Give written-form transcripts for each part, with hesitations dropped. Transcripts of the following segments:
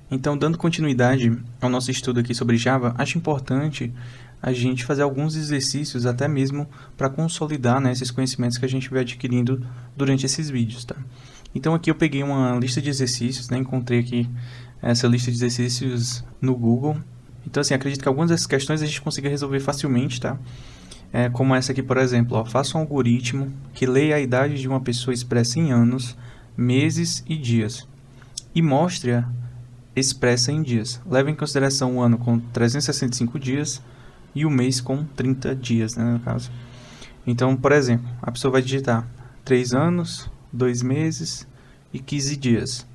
Então, dando continuidade ao nosso estudo aqui sobre Java, acho importante a gente fazer alguns exercícios até mesmo para consolidar, né, esses conhecimentos que a gente vai adquirindo durante esses vídeos, tá? Então aqui eu peguei uma lista de exercícios, né, encontrei aqui essa lista de exercícios no Google. Então assim, acredito que algumas dessas questões a gente consiga resolver facilmente, tá? Como essa aqui, por exemplo, ó, faça um algoritmo que leia a idade de uma pessoa expressa em anos, meses e dias e mostre-a expressa em dias. Leve em consideração o ano com 365 dias e o mês com 30 dias, né, no caso. Então, por exemplo, a pessoa vai digitar 3 anos, 2 meses e 15 dias.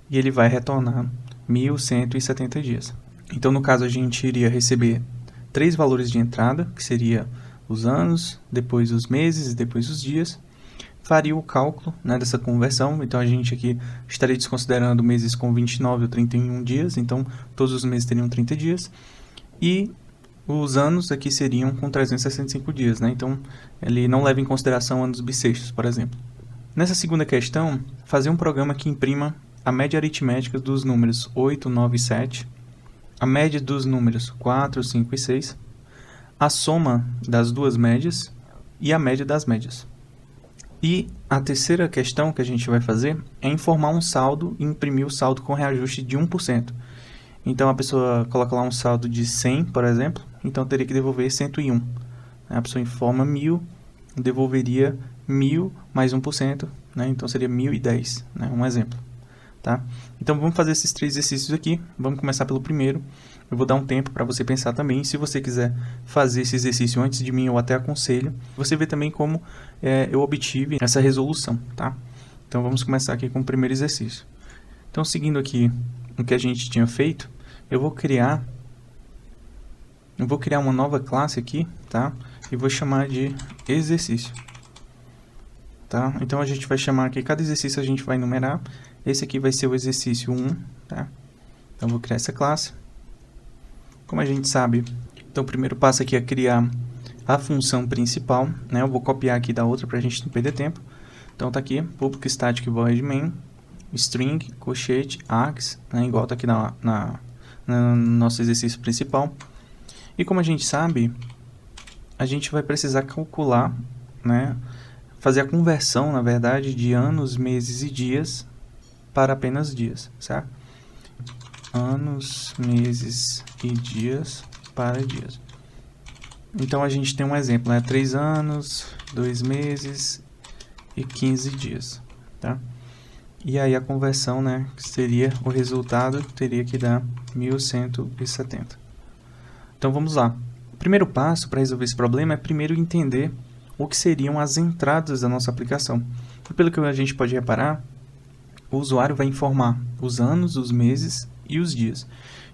E ele vai retornar 1.170 dias. Então, no caso, a gente iria receber 3 valores de entrada, que seria os anos, depois os meses e depois os dias. Faria o cálculo, né, dessa conversão. Então, a gente aqui estaria desconsiderando meses com 29 ou 31 dias. Então, todos os meses teriam 30 dias. E os anos aqui seriam com 365 dias, né? Então, ele não leva em consideração anos bissextos, por exemplo. Nessa segunda questão, fazer um programa que imprima a média aritmética dos números 8, 9 e 7, a média dos números 4, 5 e 6, a soma das duas médias e a média das médias. E a terceira questão que a gente vai fazer é informar um saldo e imprimir o saldo com reajuste de 1%. Então, a pessoa coloca lá um saldo de 100, por exemplo, então teria que devolver 101. A pessoa informa 1.000, devolveria 1.000 mais 1%, né? Então seria 1.010, né? Um exemplo. Tá? Então, vamos fazer esses 3 exercícios aqui. Vamos começar pelo primeiro. Eu vou dar um tempo para você pensar também. Se você quiser fazer esse exercício antes de mim, eu até aconselho. Você vê também como eu obtive essa resolução. Tá? Então, vamos começar aqui com o primeiro exercício. Então, seguindo aqui o que a gente tinha feito, eu vou criar uma nova classe aqui, tá? E vou chamar de exercício, tá? Então, a gente vai chamar aqui, cada exercício a gente vai numerar. Esse aqui vai ser o exercício 1, tá? Então, vou criar essa classe. Como a gente sabe, então o primeiro passo aqui é criar a função principal, né? Eu vou copiar aqui da outra para a gente não perder tempo. Então, tá aqui, public static void main, string, colchete, args, né? Igual tá aqui no nosso exercício principal. E como a gente sabe, a gente vai precisar calcular, né? Fazer a conversão, na verdade, de anos, meses e dias para apenas dias, certo? Anos, meses e dias para dias. Então, a gente tem um exemplo, né? 3 anos, 2 meses e 15 dias, tá? E aí, a conversão, né? Que seria o resultado, teria que dar 1.170. Então, vamos lá. O primeiro passo para resolver esse problema é primeiro entender o que seriam as entradas da nossa aplicação. E pelo que a gente pode reparar, o usuário vai informar os anos, os meses e os dias.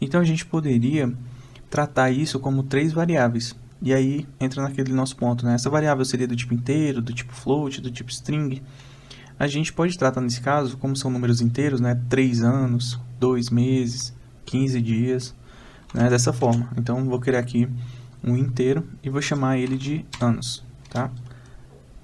Então, a gente poderia tratar isso como 3 variáveis. E aí, entra naquele nosso ponto, né? Essa variável seria do tipo inteiro, do tipo float, do tipo string. A gente pode tratar, nesse caso, como são números inteiros, né? 3 anos, 2 meses, 15 dias, né? Dessa forma. Então, vou criar aqui um inteiro e vou chamar ele de anos, tá?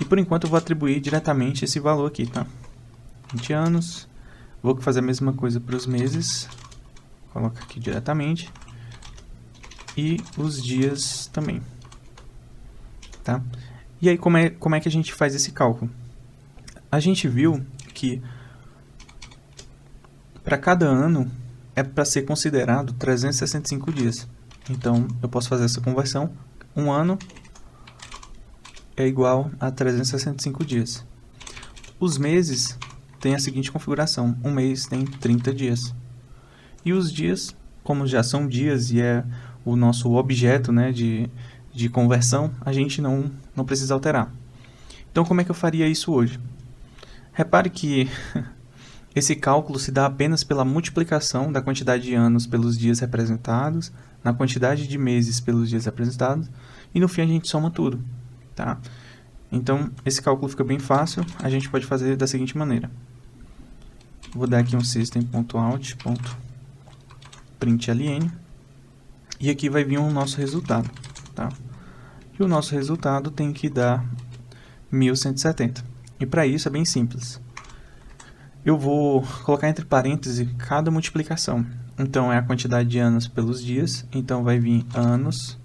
E por enquanto eu vou atribuir diretamente esse valor aqui, tá? 20 anos. Vou fazer a mesma coisa para os meses. Coloca aqui diretamente. E os dias também, tá? E aí, como é que a gente faz esse cálculo? A gente viu que para cada ano é para ser considerado 365 dias. Então, eu posso fazer essa conversão. Um ano é igual a 365 dias. Os meses têm a seguinte configuração. Um mês tem 30 dias. E os dias, como já são dias e é o nosso objeto, né, de conversão, a gente não precisa alterar. Então, como é que eu faria isso hoje? Repare que esse cálculo se dá apenas pela multiplicação da quantidade de anos pelos dias representados, na quantidade de meses pelos dias representados, e no fim a gente soma tudo, tá? Então, esse cálculo fica bem fácil, a gente pode fazer da seguinte maneira. Vou dar aqui um system.out.println, e aqui vai vir o nosso resultado, tá? E o nosso resultado tem que dar 1.170. E para isso é bem simples. eu vou colocar entre parênteses cada multiplicação. Então, é a quantidade de anos pelos dias. Então, vai vir anos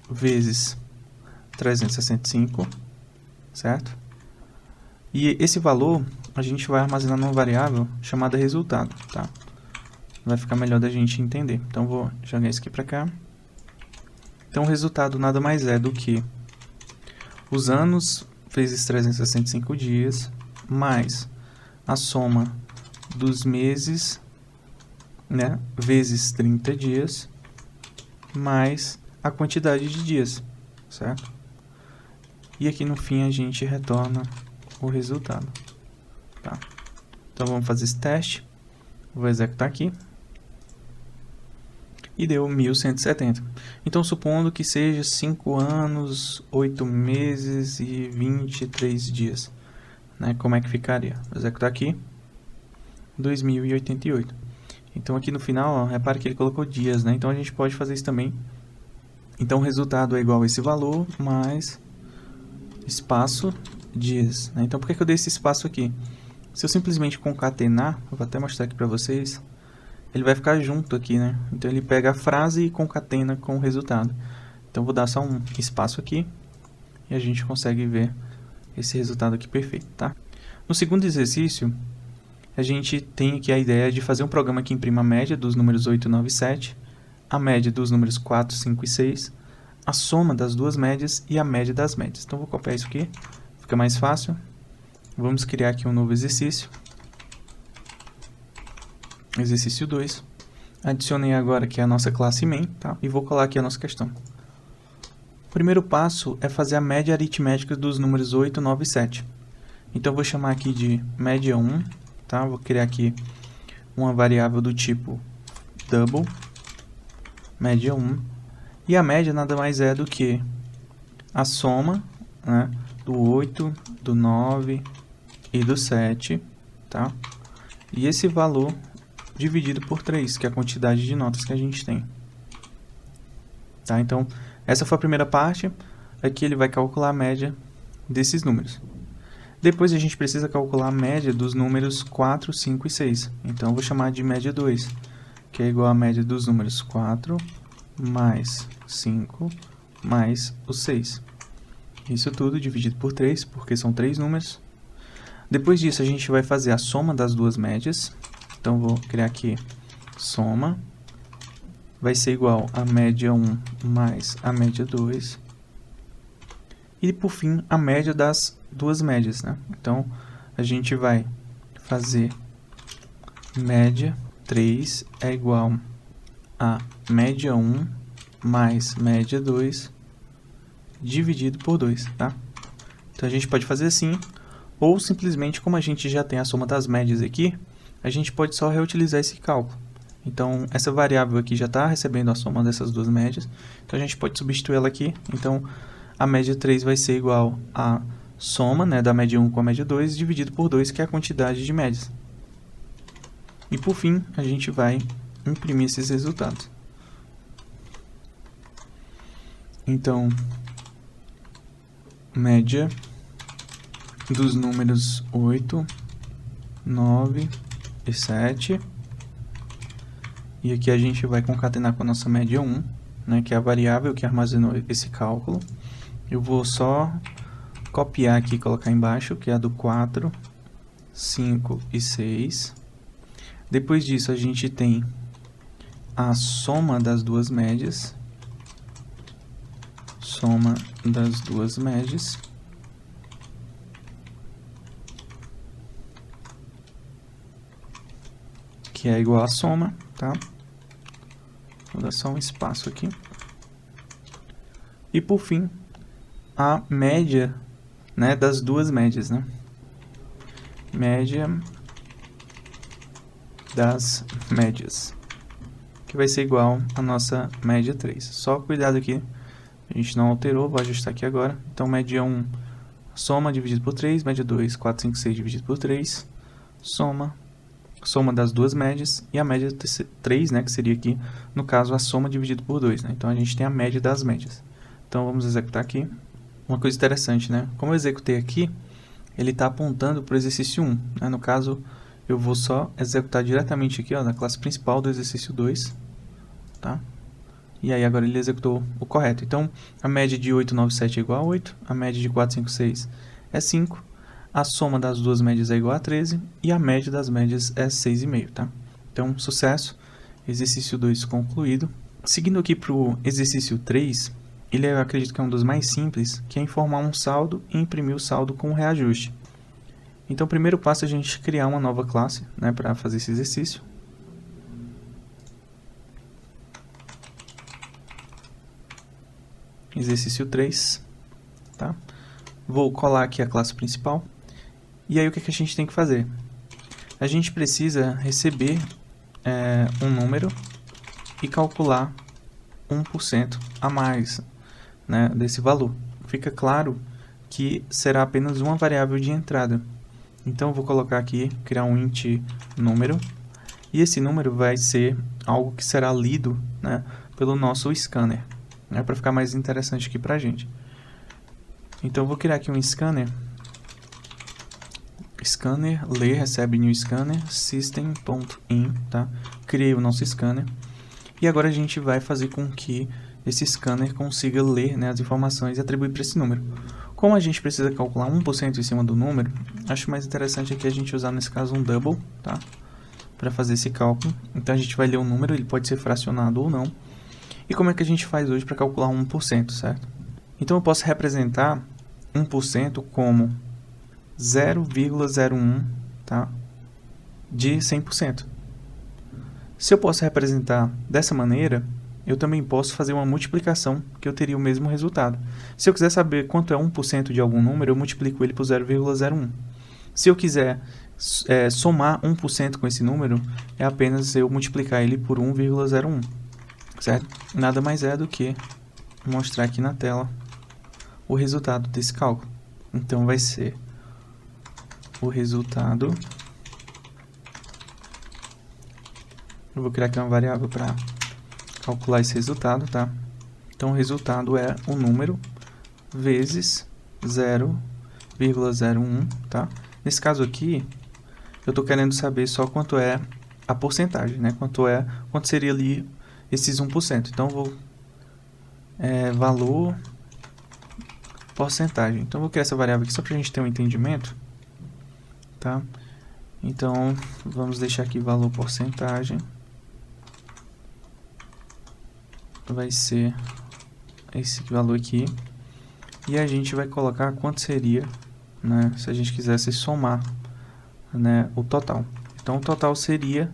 vezes 365, certo? E esse valor a gente vai armazenar numa variável chamada resultado, tá? Vai ficar melhor da gente entender. Então, vou jogar isso aqui para cá. Então, o resultado nada mais é do que os anos vezes 365 dias, mais a soma dos meses, né, vezes 30 dias, mais a quantidade de dias, certo? E aqui no fim a gente retorna o resultado, tá? Então vamos fazer esse teste. Vou executar aqui. E deu 1170. Então, supondo que seja 5 anos, 8 meses e 23 dias. Né? Como é que ficaria? Vou executar aqui. 2088. Então, aqui no final, ó, repare que ele colocou dias, né? Então, a gente pode fazer isso também. Então, o resultado é igual a esse valor, mais espaço dias. Né? Então, por que eu dei esse espaço aqui? Se eu simplesmente concatenar, eu vou até mostrar aqui para vocês, ele vai ficar junto aqui, né? Então, ele pega a frase e concatena com o resultado. Então, vou dar só um espaço aqui e a gente consegue ver esse resultado aqui perfeito, tá? No segundo exercício, a gente tem aqui a ideia de fazer um programa que imprima a média dos números 8, 9 e 7, a média dos números 4, 5 e 6, a soma das duas médias e a média das médias. Então, vou copiar isso aqui, fica mais fácil. Vamos criar aqui um novo exercício. Exercício 2. Adicionei agora aqui a nossa classe main, tá? E vou colar aqui a nossa questão. O primeiro passo é fazer a média aritmética dos números 8, 9 e 7. Então, eu vou chamar aqui de média 1, tá? Vou criar aqui uma variável do tipo double, média 1. E a média nada mais é do que a soma, né, do 8, do 9 e do 7, tá? E esse valor dividido por 3, que é a quantidade de notas que a gente tem. Tá? Então, essa foi a primeira parte. Aqui ele vai calcular a média desses números. Depois a gente precisa calcular a média dos números 4, 5 e 6. Então, eu vou chamar de média 2, que é igual à média dos números 4 mais 5 mais o 6. Isso tudo dividido por 3, porque são 3 números. Depois disso, a gente vai fazer a soma das duas médias. Então, vou criar aqui soma, vai ser igual a média 1 mais a média 2. E, por fim, a média das duas médias, né? Então, a gente vai fazer média 3 é igual a média 1 mais média 2 dividido por 2, tá? Então, a gente pode fazer assim, ou simplesmente, como a gente já tem a soma das médias aqui, a gente pode só reutilizar esse cálculo. Então, essa variável aqui já está recebendo a soma dessas duas médias. Então, a gente pode substituir ela aqui. Então, a média 3 vai ser igual à soma, né, da média 1 com a média 2, dividido por 2, que é a quantidade de médias. E, por fim, a gente vai imprimir esses resultados. Então, média dos números 8, 9 e 7. E aqui a gente vai concatenar com a nossa média 1, né, que é a variável que armazenou esse cálculo. Eu vou só copiar aqui e colocar embaixo, que é a do 4, 5 e 6. Depois disso, a gente tem a soma das duas médias. Soma das duas médias. Que é igual a soma, tá? Vou dar só um espaço aqui. E, por fim, a média, né, das duas médias, né? Média das médias, que vai ser igual a nossa média 3. Só cuidado aqui, a gente não alterou, vou ajustar aqui agora. Então, média 1, soma dividido por 3, média 2, 4, 5, 6 dividido por 3, soma das duas médias, e a média 3, né, que seria aqui, no caso, a soma dividido por 2, né? Então, a gente tem a média das médias. Então, vamos executar aqui. Uma coisa interessante, né? Como eu executei aqui, ele está apontando para o exercício 1. Né? No caso, eu vou só executar diretamente aqui, ó, na classe principal do exercício 2. Tá? E aí agora ele executou o correto. Então, a média de 897 é igual a 8, a média de 456 é 5, a soma das duas médias é igual a 13 e a média das médias é 6,5. Tá? Então, sucesso, exercício 2 concluído. Seguindo aqui para o exercício 3, ele eu acredito que é um dos mais simples, que é informar um saldo e imprimir o saldo com reajuste. Então, o primeiro passo é a gente criar uma nova classe, né, para fazer esse exercício. Exercício 3. Tá? Vou colar aqui a classe principal. E aí, o que a gente tem que fazer? A gente precisa receber um número e calcular 1% a mais, né, desse valor. Fica claro que será apenas uma variável de entrada. Então, eu vou colocar aqui, criar um int número, e esse número vai ser algo que será lido, né, pelo nosso scanner, né, para ficar mais interessante aqui para a gente. Então, eu vou criar aqui um scanner, ler, recebe new scanner, system.in, tá? Criei o nosso scanner, e agora a gente vai fazer com que esse scanner consiga ler, né, as informações e atribuir para esse número. Como a gente precisa calcular 1% em cima do número, acho mais interessante aqui a gente usar, nesse caso, um double, tá? Para fazer esse cálculo. Então, a gente vai ler o número, ele pode ser fracionado ou não. E como é que a gente faz hoje para calcular 1%, certo? Então, eu posso representar 1% como 0,01, tá? De 100%. Se eu posso representar dessa maneira, eu também posso fazer uma multiplicação, que eu teria o mesmo resultado. Se eu quiser saber quanto é 1% de algum número, eu multiplico ele por 0,01. Se eu quiser somar 1% com esse número, é apenas eu multiplicar ele por 1,01. Certo? Nada mais é do que mostrar aqui na tela o resultado desse cálculo. Então, vai ser o resultado. Eu vou criar aqui uma variável para calcular esse resultado, tá? Então, o resultado é o número vezes 0,01, tá? Nesse caso aqui, eu estou querendo saber só quanto é a porcentagem, né? Quanto seria ali esses 1%. Então, eu vou valor porcentagem. Então, eu vou criar essa variável aqui só para a gente ter um entendimento, tá? Então, vamos deixar aqui valor porcentagem. Vai ser esse valor aqui. E a gente vai colocar quanto seria, né, se a gente quisesse somar, né, o total. Então, o total seria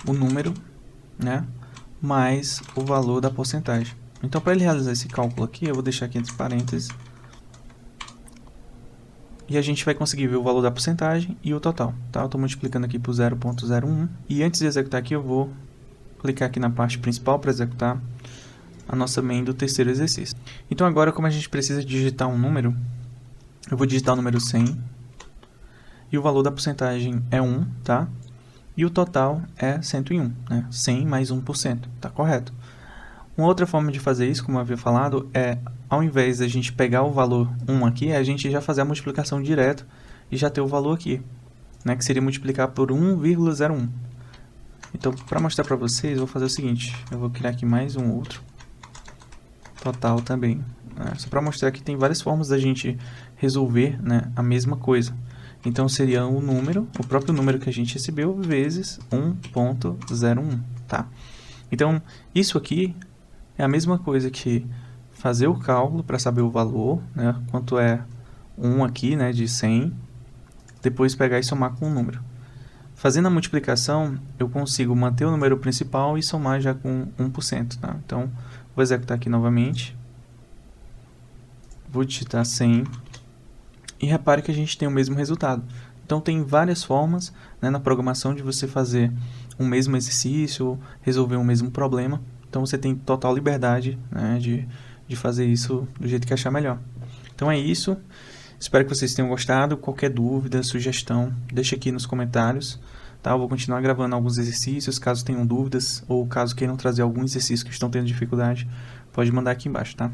o número, né, mais o valor da porcentagem. Então, para ele realizar esse cálculo aqui, eu vou deixar aqui entre parênteses. E a gente vai conseguir ver o valor da porcentagem e o total. Tá? Eu estou multiplicando aqui por 0,01. E antes de executar aqui, eu vou clicar aqui na parte principal para executar a nossa main do terceiro exercício. Então, agora, como a gente precisa digitar um número, eu vou digitar o número 100. E o valor da porcentagem é 1, tá? E o total é 101, né? 100 mais 1%, tá correto? Uma outra forma de fazer isso, como eu havia falado, é, ao invés de a gente pegar o valor 1 aqui, a gente já fazer a multiplicação direto e já ter o valor aqui, né? Que seria multiplicar por 1,01. Então, para mostrar para vocês, eu vou fazer o seguinte, eu vou criar aqui mais um outro, total também, né? Só para mostrar que tem várias formas da gente resolver, né, a mesma coisa. Então, seria o número, o próprio número que a gente recebeu, vezes 1,01, tá? Então, isso aqui é a mesma coisa que fazer o cálculo para saber o valor, né, quanto é 1 aqui, né, de 100, depois pegar e somar com o número. Fazendo a multiplicação, eu consigo manter o número principal e somar já com 1%, tá? Então, vou executar aqui novamente. Vou digitar 100. E repare que a gente tem o mesmo resultado. Então, tem várias formas, né, na programação de você fazer o mesmo exercício, resolver o mesmo problema. Então, você tem total liberdade, né, de fazer isso do jeito que achar melhor. Então, é isso. Espero que vocês tenham gostado. Qualquer dúvida, sugestão, deixa aqui nos comentários. Tá? Eu vou continuar gravando alguns exercícios. Caso tenham dúvidas ou caso queiram trazer algum exercício que estão tendo dificuldade, pode mandar aqui embaixo, tá?